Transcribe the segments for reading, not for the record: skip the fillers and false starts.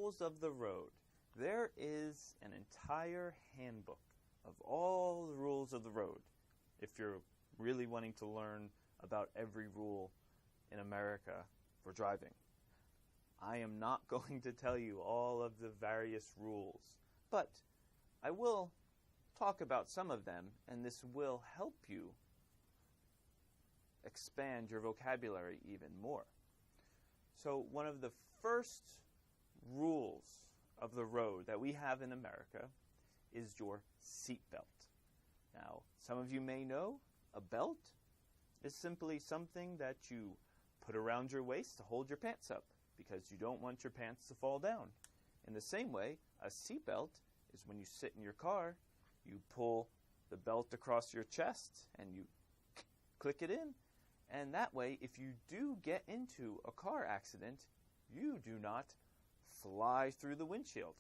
rules of the road. There is an entire handbook of all the rules of the road. If you're really wanting to learn about every rule in America for driving. I am not going to tell you all of the various rules, but I will talk about some of them, and this will help you expand your vocabulary even more. So one of the first rules of the road that we have in America is your seat belt. Now, some of you may know a belt is simply something that you put around your waist to hold your pants up because you don't want your pants to fall down. In the same way, a seat belt is when you sit in your car, you pull the belt across your chest and you click it in. And that way, if you do get into a car accident, you do not fly through the windshield.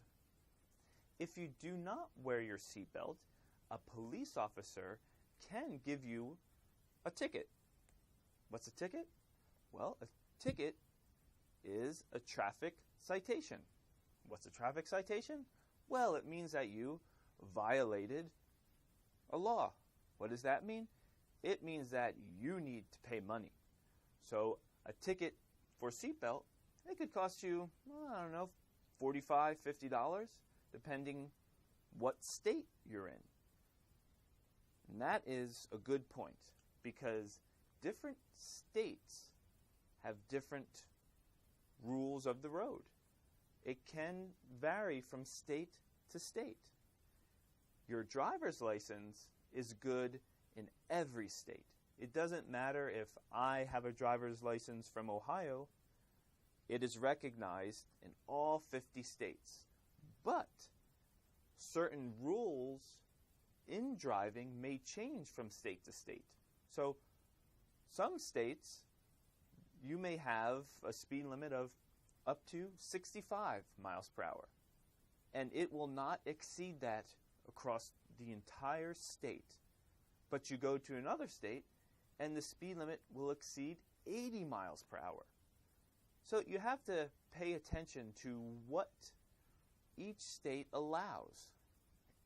If you do not wear your seatbelt, a police officer can give you a ticket. What's a ticket? Well, a ticket is a traffic citation. What's a traffic citation? Well, it means that you violated a law. What does that mean? It means that you need to pay money. So a ticket for seatbelt, it could cost you, I don't know, $45, $50, depending what state you're in. And that is a good point because different states have different rules of the road. It can vary from state to state. Your driver's license is good in every state. It doesn't matter if I have a driver's license from Ohio. It is recognized in all 50 states. But certain rules in driving may change from state to state. So some states, you may have a speed limit of up to 65 miles per hour. And it will not exceed that across the entire state. But you go to another state, and the speed limit will exceed 80 miles per hour. So you have to pay attention to what each state allows.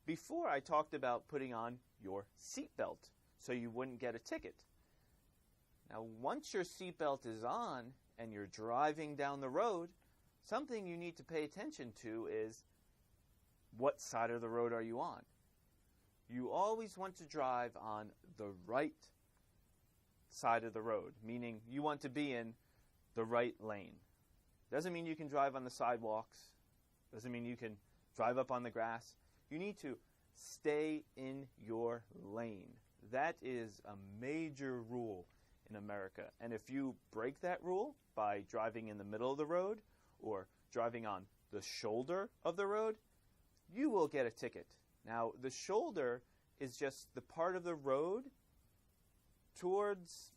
Before I talked about putting on your seatbelt so you wouldn't get a ticket. Now, once your seatbelt is on and you're driving down the road, something you need to pay attention to is what side of the road are you on? You always want to drive on the right side of the road, meaning you want to be in the right lane. Doesn't mean you can drive on the sidewalks. Doesn't mean you can drive up on the grass. You need to stay in your lane. That is a major rule in America. And if you break that rule by driving in the middle of the road or driving on the shoulder of the road, you will get a ticket. Now, the shoulder is just the part of the road towards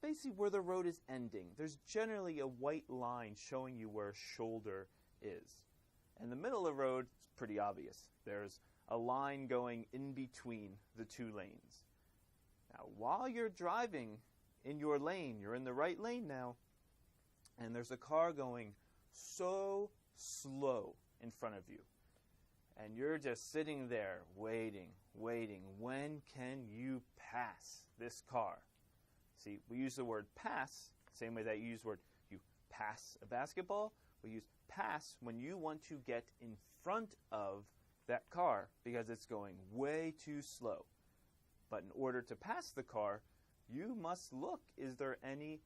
basically where the road is ending. There's generally a white line showing you where a shoulder is. And the middle of the road is pretty obvious. There's a line going in between the two lanes. Now, while you're driving in your lane, you're in the right lane now, and there's a car going so slow in front of you. And you're just sitting there waiting. When can you pass this car? See, we use the word pass, same way that you use the word you pass a basketball. We use pass when you want to get in front of that car because it's going way too slow. But in order to pass the car, you must look, is there any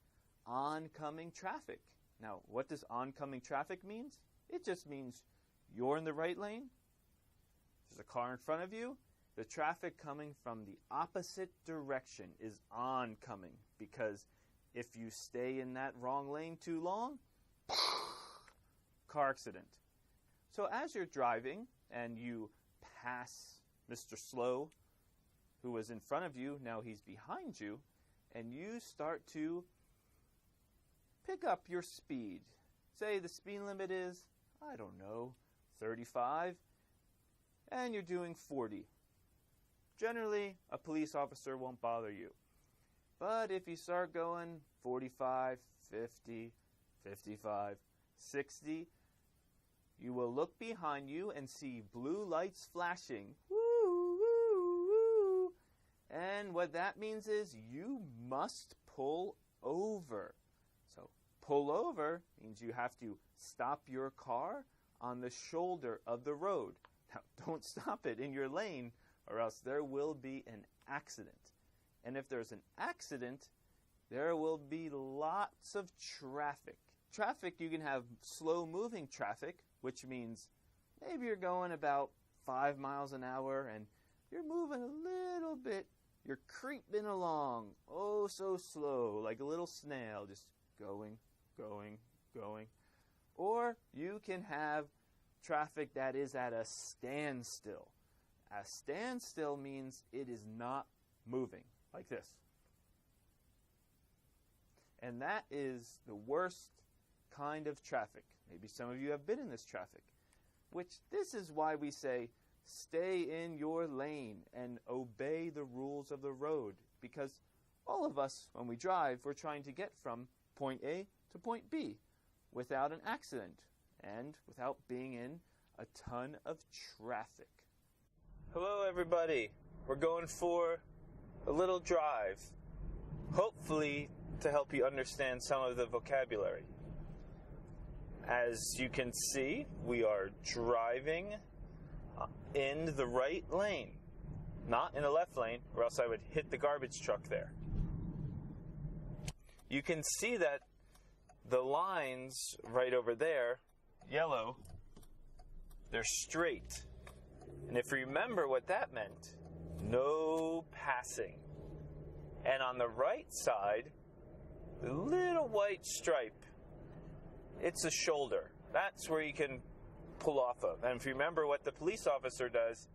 oncoming traffic? Now, what does oncoming traffic mean? It just means you're in the right lane. There's a car in front of you. The traffic coming from the opposite direction is oncoming because if you stay in that wrong lane too long, car accident. So as you're driving and you pass Mr. Slow, who was in front of you, now he's behind you, and you start to pick up your speed. Say the speed limit is, I don't know, 35, and you're doing 40. Generally, a police officer won't bother you. But if you start going 45, 50, 55, 60, you will look behind you and see blue lights flashing. Woo, woo, woo. And what that means is you must pull over. So pull over means you have to stop your car on the shoulder of the road. Now, don't stop it in your lane, or else there will be an accident. And if there's an accident, there will be lots of traffic. Traffic, you can have slow-moving traffic, which means maybe you're going about 5 miles an hour and you're moving a little bit. You're creeping along, oh so slow, like a little snail, just going, going, going. Or you can have traffic that is at a standstill. A standstill means it is not moving, like this. And that is the worst kind of traffic. Maybe some of you have been in this traffic, which this is why we say, stay in your lane and obey the rules of the road. Because all of us, when we drive, we're trying to get from point A to point B without an accident and without being in a ton of traffic. Hello, everybody. We're going for a little drive, hopefully to help you understand some of the vocabulary. As you can see, we are driving in the right lane, not in the left lane, or else I would hit the garbage truck there. You can see that the lines right over there, yellow, they're straight. And if you remember what that meant, no passing. And on the right side, the little white stripe, it's a shoulder. That's where you can pull off of. And if you remember what the police officer does,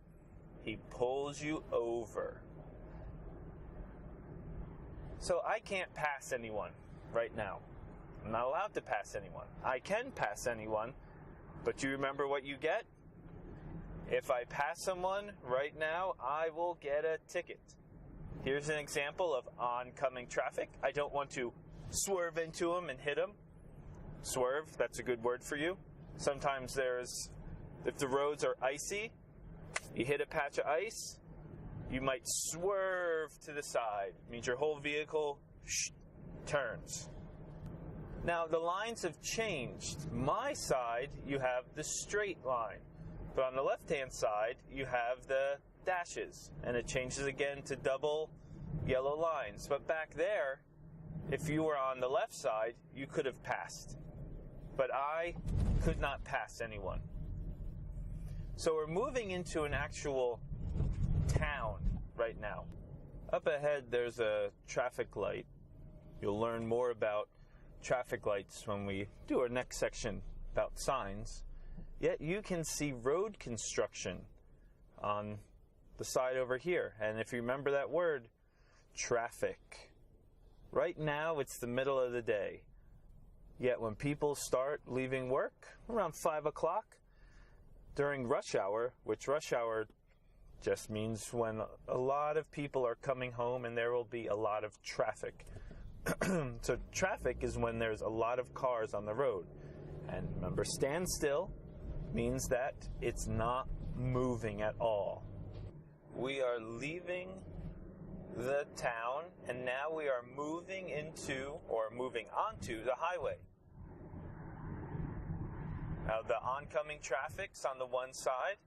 he pulls you over. So I can't pass anyone right now. I'm not allowed to pass anyone. I can pass anyone, but you remember what you get? If I pass someone right now, I will get a ticket. Here's an example of oncoming traffic. I don't want to swerve into them and hit them. Swerve, that's a good word for you. Sometimes if the roads are icy, you hit a patch of ice, you might swerve to the side. It means your whole vehicle turns. Now, the lines have changed. My side, you have the straight line. But on the left-hand side, you have the dashes. And it changes again to double yellow lines. But back there, if you were on the left side, you could have passed. But I could not pass anyone. So we're moving into an actual town right now. Up ahead, there's a traffic light. You'll learn more about traffic lights when we do our next section about signs. Yet you can see road construction on the side over here. And if you remember that word, traffic. Right now, it's the middle of the day. Yet when people start leaving work around 5 o'clock, during rush hour, which rush hour just means when a lot of people are coming home and there will be a lot of traffic. So traffic is when there's a lot of cars on the road. And remember, standstill means that it's not moving at all. We are leaving the town, and now we are moving onto the highway. Now the oncoming traffic's on the one side,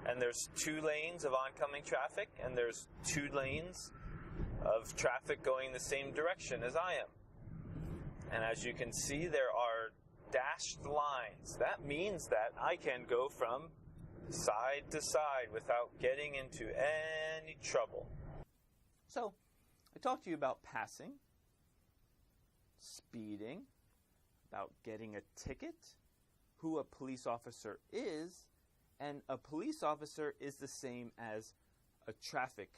and there's 2 lanes of oncoming traffic, and there's 2 lanes of traffic going the same direction as I am. And as you can see, there are dashed lines. That means that I can go from side to side without getting into any trouble. So, I talked to you about passing, speeding, about getting a ticket, who a police officer is, and a police officer is the same as a traffic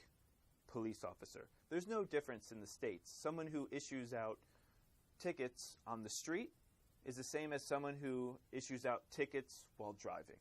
police officer. There's no difference in the states. Someone who issues out tickets on the street is the same as someone who issues out tickets while driving.